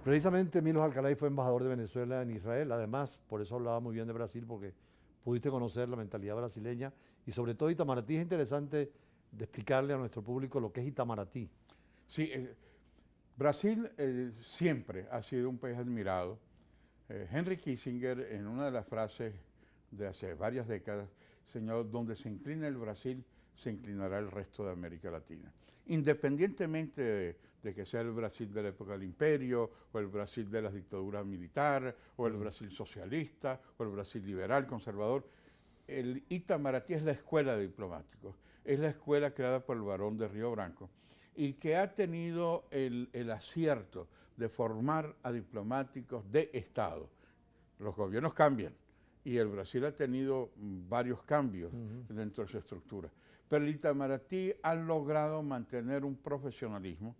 Precisamente Milos Alcalay fue embajador de Venezuela en Israel, además, por eso hablaba muy bien de Brasil, porque pudiste conocer la mentalidad brasileña y sobre todo Itamaraty. Es interesante de explicarle a nuestro público lo que es Itamaraty. Sí, Brasil siempre ha sido un país admirado. Henry Kissinger, en una de las frases de hace varias décadas, señaló: donde se inclina el Brasil, se inclinará el resto de América Latina. Independientemente de que sea el Brasil de la época del imperio, o el Brasil de las dictaduras militares, o el Brasil socialista, o el Brasil liberal, conservador, el Itamaraty es la escuela de diplomáticos, es la escuela creada por el barón de Río Branco y que ha tenido el acierto de formar a diplomáticos de Estado. Los gobiernos cambian y el Brasil ha tenido varios cambios dentro de su estructura, pero el Itamaraty ha logrado mantener un profesionalismo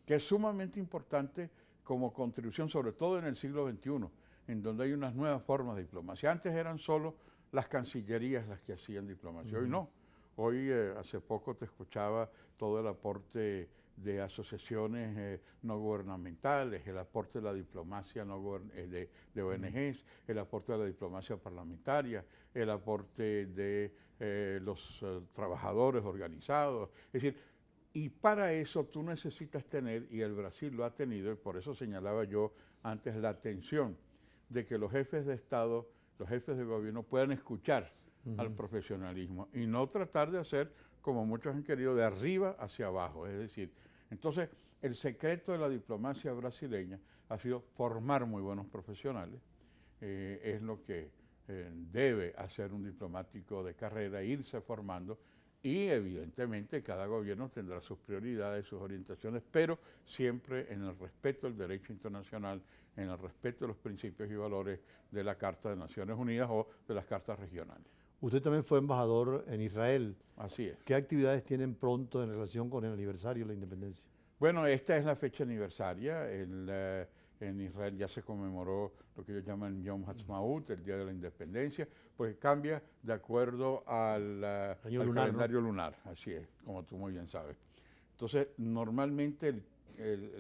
que es sumamente importante como contribución, sobre todo en el siglo XXI, en donde hay unas nuevas formas de diplomacia. Antes eran solo las cancillerías las que hacían diplomacia, hoy no. Hoy, hace poco te escuchaba todo el aporte de asociaciones no gubernamentales, el aporte de la diplomacia de ONGs, el aporte de la diplomacia parlamentaria, el aporte de los trabajadores organizados. Es decir, y para eso tú necesitas tener, y el Brasil lo ha tenido, y por eso señalaba yo antes la atención de que los jefes de Estado, los jefes de gobierno puedan escuchar al profesionalismo y no tratar de hacer, como muchos han querido, de arriba hacia abajo. Es decir, entonces el secreto de la diplomacia brasileña ha sido formar muy buenos profesionales, es lo que debe hacer un diplomático de carrera, irse formando, y evidentemente cada gobierno tendrá sus prioridades, sus orientaciones, pero siempre en el respeto del derecho internacional, en el respeto de los principios y valores de la Carta de Naciones Unidas o de las cartas regionales. Usted también fue embajador en Israel. Así es. ¿Qué actividades tienen pronto en relación con el aniversario de la independencia? Bueno, esta es la fecha aniversaria. En Israel ya se conmemoró lo que ellos llaman Yom Ha'atzmaut, el Día de la Independencia, porque cambia de acuerdo al calendario lunar, así es, como tú muy bien sabes. Entonces, normalmente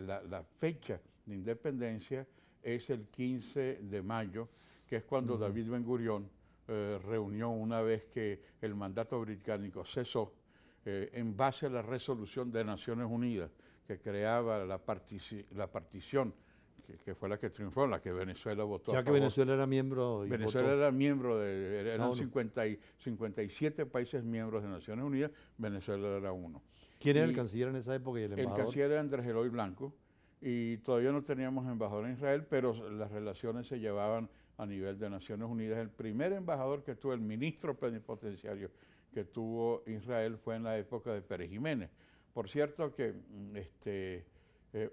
la fecha de independencia es el 15 de mayo, que es cuando David Ben Gurión reunió, una vez que el mandato británico cesó, en base a la resolución de Naciones Unidas que creaba la partición, que fue la que triunfó, en la que Venezuela votó a favor. Ya que Venezuela era miembro. Venezuela era miembro eran 57 países miembros de Naciones Unidas, Venezuela era uno. ¿Quién era el canciller en esa época y el embajador? El canciller era Andrés Eloy Blanco, y todavía no teníamos embajador en Israel, pero las relaciones se llevaban a nivel de Naciones Unidas. El primer embajador que tuvo, el ministro plenipotenciario que tuvo Israel, fue en la época de Pérez Jiménez. Por cierto que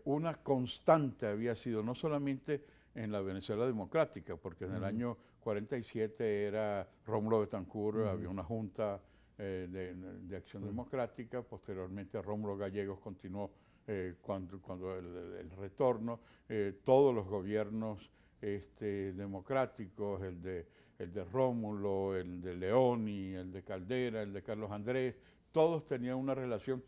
una constante había sido, no solamente en la Venezuela democrática, porque en el año 47 era Rómulo Betancourt, había una junta de acción democrática, posteriormente Rómulo Gallegos continuó cuando el retorno, todos los gobiernos democráticos, el de Rómulo, el de Leoni, el de Caldera, el de Carlos Andrés, todos tenían una relación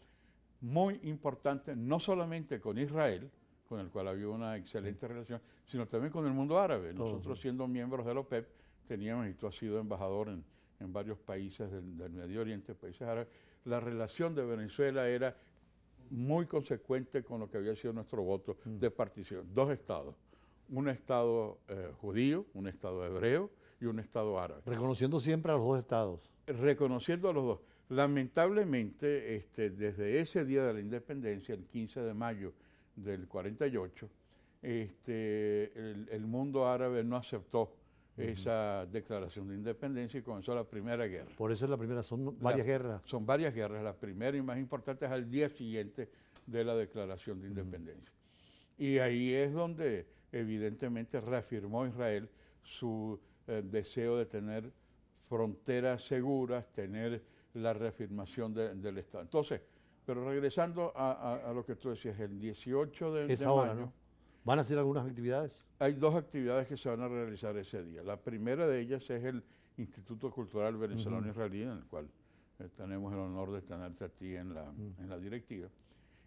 muy importante, no solamente con Israel, con el cual había una excelente relación, sino también con el mundo árabe. Nosotros, siendo miembros de la OPEP, teníamos, y tú has sido embajador en varios países del Medio Oriente, países árabes. La relación de Venezuela era muy consecuente con lo que había sido nuestro voto de partición. Dos estados, un estado judío, un estado hebreo y un estado árabe. Reconociendo siempre a los dos estados. Reconociendo a los dos. Lamentablemente, desde ese día de la independencia, el 15 de mayo del 48, el mundo árabe no aceptó esa declaración de independencia y comenzó la Primera Guerra. Por eso es la primera, son varias guerras. Son varias guerras. La primera y más importante es al día siguiente de la declaración de independencia. Y ahí es donde evidentemente reafirmó Israel su deseo de tener fronteras seguras, tener la reafirmación del Estado. Entonces, pero regresando a lo que tú decías, el 18 de ahora, mayo, ¿no? ¿Van a hacer algunas actividades? Hay dos actividades que se van a realizar ese día. La primera de ellas es el Instituto Cultural Venezolano Israelí, en el cual tenemos el honor de tenerte a ti en la directiva,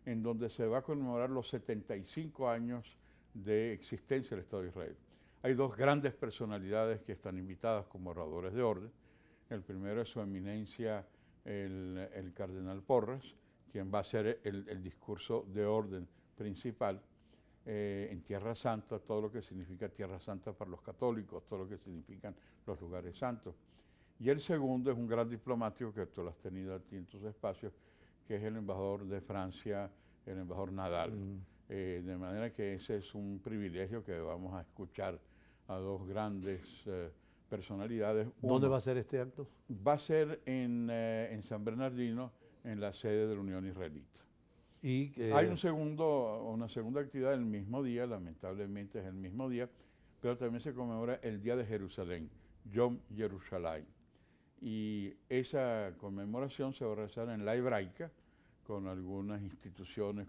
en donde se va a conmemorar los 75 años de existencia del Estado de Israel. Hay dos grandes personalidades que están invitadas como oradores de orden. El primero es su eminencia, el cardenal Porras, quien va a hacer el discurso de orden principal en Tierra Santa, todo lo que significa Tierra Santa para los católicos, todo lo que significan los lugares santos. Y el segundo es un gran diplomático que tú lo has tenido a ti en tus espacios, que es el embajador de Francia, el embajador Nadal. De manera que ese es un privilegio que vamos a escuchar a dos grandes personalidades. ¿Dónde va a ser este acto? Va a ser en San Bernardino, en la sede de la Unión Israelita. Y, hay una segunda actividad el mismo día, lamentablemente es el mismo día, pero también se conmemora el Día de Jerusalén, Yom Yerushalayim. Y esa conmemoración se va a realizar en la hebraica, con algunas instituciones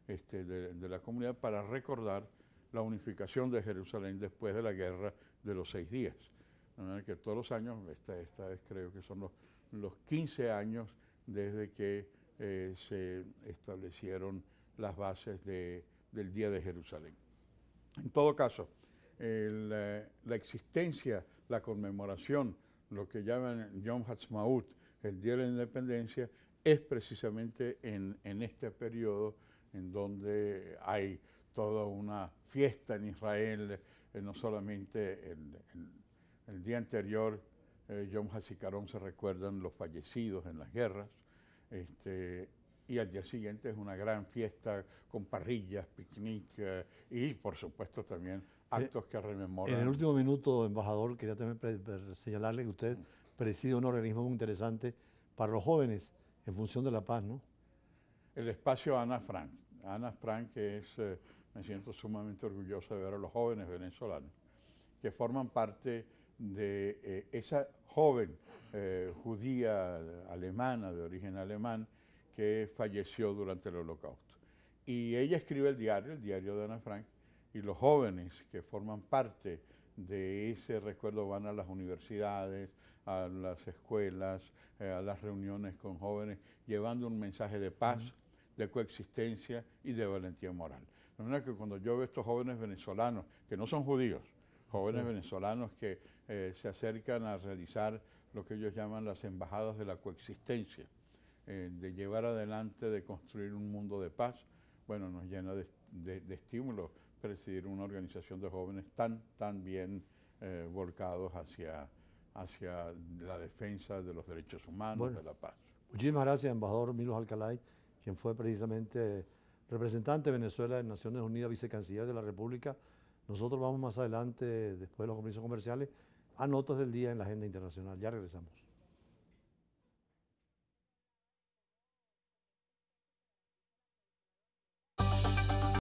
de la comunidad, para recordar la unificación de Jerusalén después de la guerra de los 6 días. De manera que todos los años, esta vez creo que son los 15 años desde que se establecieron las bases del Día de Jerusalén. En todo caso, la existencia, la conmemoración, lo que llaman Yom Ha'atzmaut, el Día de la Independencia, es precisamente en este periodo en donde hay toda una fiesta en Israel, no solamente el día anterior, Yom HaZikaron, se recuerdan los fallecidos en las guerras, y al día siguiente es una gran fiesta con parrillas, picnic y por supuesto también actos que rememoran. En el último minuto, embajador, quería también señalarle que usted preside un organismo muy interesante para los jóvenes en función de la paz, ¿no? El espacio Ana Frank. Ana Frank, que es, me siento sumamente orgulloso de ver a los jóvenes venezolanos que forman parte de esa joven judía alemana, de origen alemán, que falleció durante el Holocausto. Y ella escribe el diario de Ana Frank, y los jóvenes que forman parte de ese recuerdo van a las universidades, a las escuelas, a las reuniones con jóvenes, llevando un mensaje de paz, de coexistencia y de valentía moral. De manera que cuando yo veo estos jóvenes venezolanos, que no son judíos, jóvenes venezolanos que se acercan a realizar lo que ellos llaman las embajadas de la coexistencia, de llevar adelante, de construir un mundo de paz, bueno, nos llena de estímulo presidir una organización de jóvenes tan bien volcados hacia la defensa de los derechos humanos, de la paz. Muchísimas gracias, embajador Milos Alcalay, quien fue precisamente representante de Venezuela en Naciones Unidas, vicecanciller de la República. Nosotros vamos más adelante, después de los compromisos comerciales, a notas del día en la agenda internacional. Ya regresamos.